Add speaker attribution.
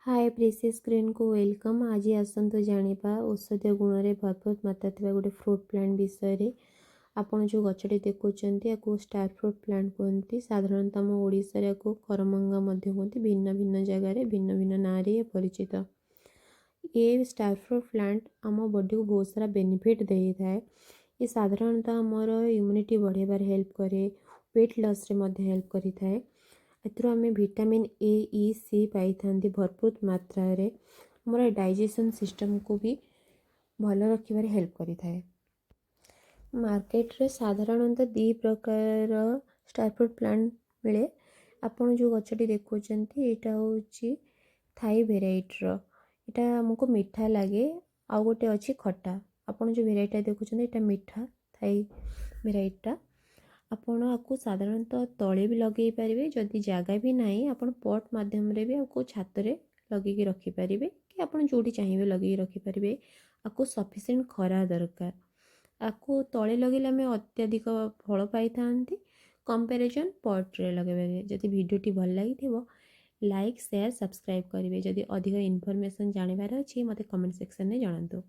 Speaker 1: हाय प्रीसी screen को welcome. आज आसतु जानिबा औषधीय गुण रे भरपूर मात्रा थिबा गोटे फ्रूट प्लांट विषय रे। आपण जो गछटी देखुचंती याको स्टार फ्रूट प्लांट कहते। साधारणतः आम ओडिसा रे याको करमंगा मध्य कहते। भिन्न भिन्न जगह रे भिन्न भिन्न नाम रे परिचित। ये स्टार फ्रूट प्लांट आम बॉडी को बहुत सारा बेनिफिट देई थाए। ये साधारणतः आमर इम्यूनिटी बढ़ेबार हेल्प करे, वेट लॉस रे मध्य हेल्प करि थाए। एथुर आम विटामिन ए ई सी पाई थांती भरपूर मात्रा रे। हमर डाइजेशन सिस्टम को भी भल रखिबार हेल्प करि थाए। मार्केट रे साधारणतः दी प्रकार स्टार फ्रूट प्लांट मिले। आपण जो गछटी देखुचंती एटा होची थाई वेराइटी रो। एटा हमको मीठा लगे। आ गोटे अछि खट्टा। आपण जो वेराइटी देखुचंती एटा मीठा थाई वेराइटी। आपण आपको साधारणतः तले भी लगे पारे। जदि जगह भी नहीं आपण पॉट माध्यम रे भी आपको छात रे लगे रखी पारे कि आपण जोटी चाहिए लगे रखी पारे। आपको सफिशिएंट खरा दरकार। आपको तले लगे आम अत्यधिक फल पाई थांती कंपैरिजन पॉट रे लगे। जदि वीडियोटी भल लगी लाइक शेयर सब्सक्राइब करेंगे। जदि अधिक इनफॉरमेशन जानिबार अछि मते कमेंट सेक्शन में जणांतु।